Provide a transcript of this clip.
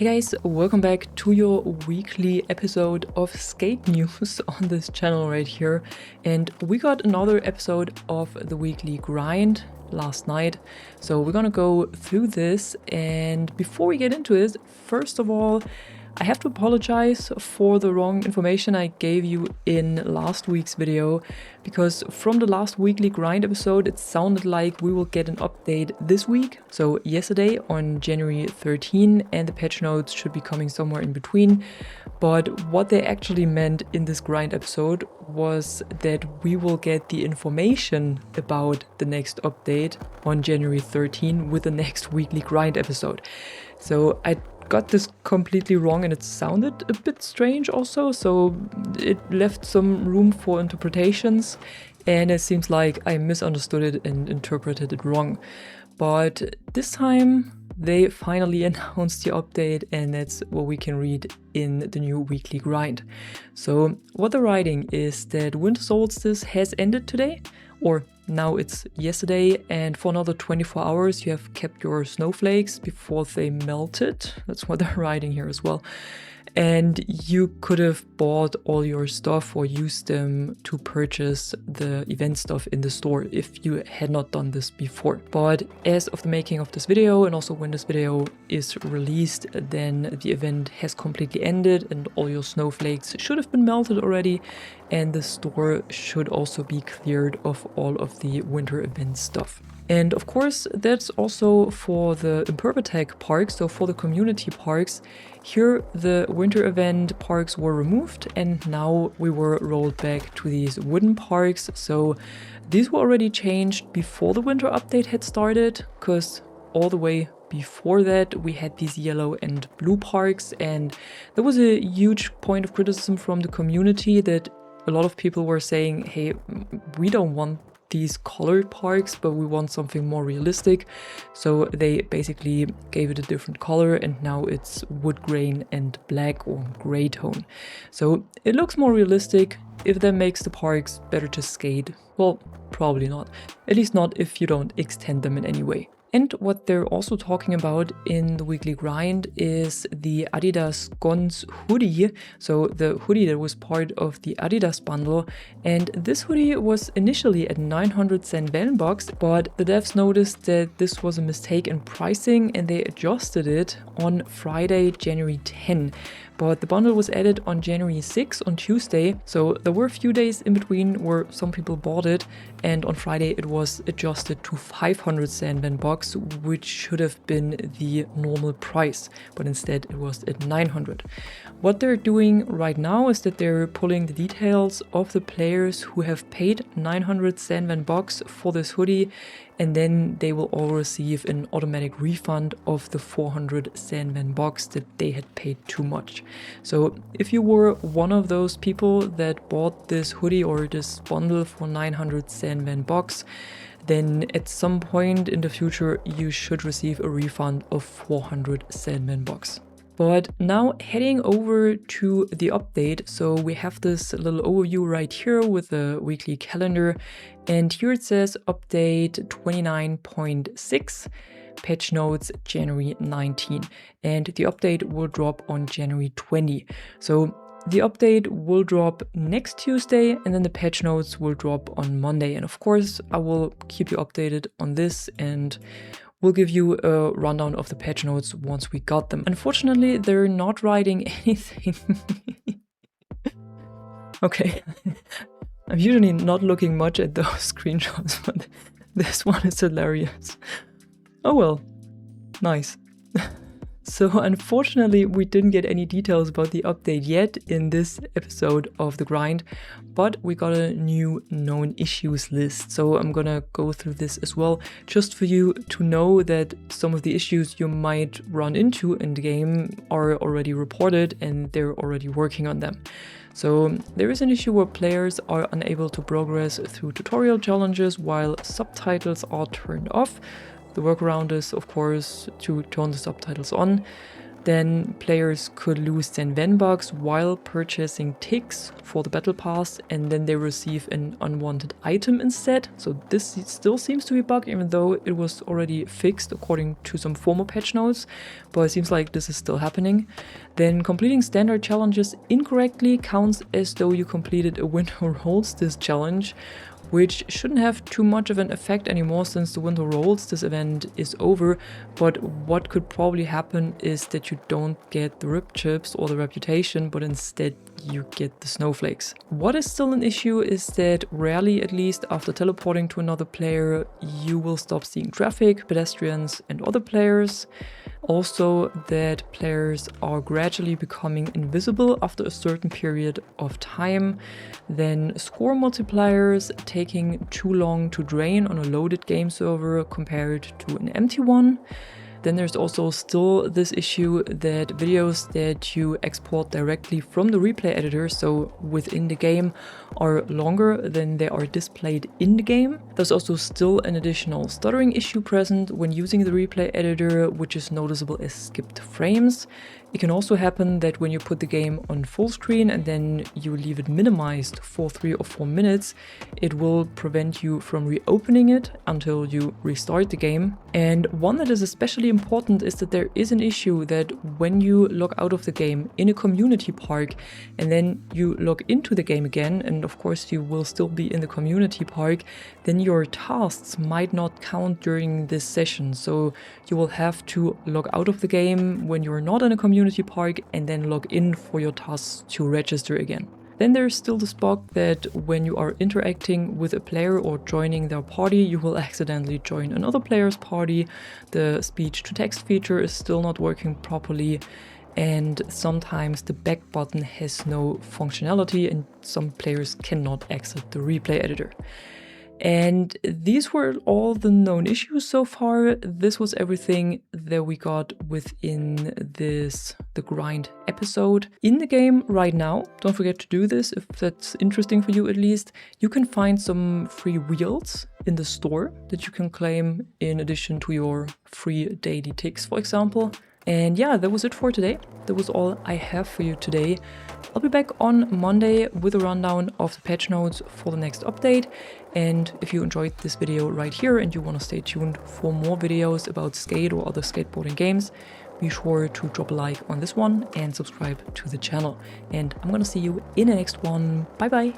Hey guys, welcome back to your weekly episode of Skate News on this channel right here. And we got another episode of the weekly grind last night. So we're gonna go through this. And before we get into it, first of all, I have to apologize for the wrong information I gave you in last week's video, because from the last weekly grind episode, it sounded like we will get an update this week. So yesterday on January 13, and the patch notes should be coming somewhere in between. But what they actually meant in this grind episode was that we will get the information about the next update on January 13 with the next weekly grind episode. So I got this completely wrong and it sounded a bit strange also, so it left some room for interpretations, and it seems like I misunderstood it and interpreted it wrong. But this time they finally announced the update, and that's what we can read in the new weekly grind. So what they're writing is that Winter Solstice has ended today, or now it's yesterday, and for another 24 hours you have kept your snowflakes before they melted. That's what they're writing here as well. And you could have bought all your stuff or used them to purchase the event stuff in the store if you had not done this before. But as of the making of this video, and also when this video is released, then the event has completely ended and all your snowflakes should have been melted already, and the store should also be cleared of all of the winter event stuff. And of course, that's also for the Imperbatech parks, so for the community parks. Here, the winter event parks were removed, and now we were rolled back to these wooden parks. So these were already changed before the winter update had started, because all the way before that we had these yellow and blue parks, and there was a huge point of criticism from the community that a lot of people were saying, hey, we don't want these colored parks, but we want something more realistic. So they basically gave it a different color, and now it's wood grain and black or gray tone. So it looks more realistic. If that makes the parks better to skate, well, probably not. At least not if you don't extend them in any way. And what they're also talking about in the weekly grind is the Adidas Gons hoodie. So the hoodie that was part of the Adidas bundle. And this hoodie was initially at 900 Sen Wellenbox, but the devs noticed that this was a mistake in pricing and they adjusted it on Friday, January 10. But the bundle was added on January 6 on Tuesday, so there were a few days in between where some people bought it, and on Friday it was adjusted to 500 Sen Wellenbox, which should have been the normal price, but instead it was at 900. What they're doing right now is that they're pulling the details of the players who have paid 900 Sen Wellenbox for this hoodie, and then they will all receive an automatic refund of the 400 Sen Wellenbox that they had paid too much. So if you were one of those people that bought this hoodie or this bundle for 900 Sen Wellenbox, then at some point in the future you should receive a refund of 400 Sen Wellenbox. But now heading over to the update, so we have this little overview right here with the weekly calendar, and here it says update 29.6, patch notes January 19, and the update will drop on January 20. So the update will drop next Tuesday, and then the patch notes will drop on Monday. And of course, I will keep you updated on this, and we'll give you a rundown of the patch notes once we got them. Unfortunately, they're not writing anything. Okay, I'm usually not looking much at those screenshots, but this one is hilarious. Oh well, nice. So unfortunately, we didn't get any details about the update yet in this episode of The Grind, but we got a new known issues list. So I'm gonna go through this as well, just for you to know that some of the issues you might run into in the game are already reported and they're already working on them. So there is an issue where players are unable to progress through tutorial challenges while subtitles are turned off. The workaround is, of course, to turn the subtitles on. Then players could lose 10 V-Bucks while purchasing ticks for the battle pass, and then they receive an unwanted item instead. So this still seems to be a bug, even though it was already fixed according to some former patch notes, but it seems like this is still happening. Then completing standard challenges incorrectly counts as though you completed a Winter Solstice challenge, which shouldn't have too much of an effect anymore since the Winter Solstice event is over, but what could probably happen is that you don't get the rip chips or the reputation, but instead you get the snowflakes. What is still an issue is that rarely, at least after teleporting to another player, you will stop seeing traffic, pedestrians and other players. Also, that players are gradually becoming invisible after a certain period of time. Then score multipliers taking too long to drain on a loaded game server compared to an empty one. Then there's also still this issue that videos that you export directly from the replay editor, so within the game, are longer than they are displayed in the game. There's also still an additional stuttering issue present when using the replay editor, which is noticeable as skipped frames. It can also happen that when you put the game on full screen and then you leave it minimized for 3 or 4 minutes, it will prevent you from reopening it until you restart the game. And one that is especially important is that there is an issue that when you log out of the game in a community park and then you log into the game again, and of course you will still be in the community park, then your tasks might not count during this session. So you will have to log out of the game when you're not in a community park and then log in for your tasks to register again. Then there's still this bug that when you are interacting with a player or joining their party, you will accidentally join another player's party. The speech-to-text feature is still not working properly, and sometimes the back button has no functionality and some players cannot exit the replay editor. And these were all the known issues so far. This was everything that we got within the grind episode. In the game right now, don't forget to do this if that's interesting for you at least, you can find some free wheels in the store that you can claim in addition to your free daily ticks, for example. And yeah, that was it for today. That was all I have for you today. I'll be back on Monday with a rundown of the patch notes for the next update. And if you enjoyed this video right here and you want to stay tuned for more videos about skate or other skateboarding games, be sure to drop a like on this one and subscribe to the channel. And I'm gonna see you in the next one. Bye bye!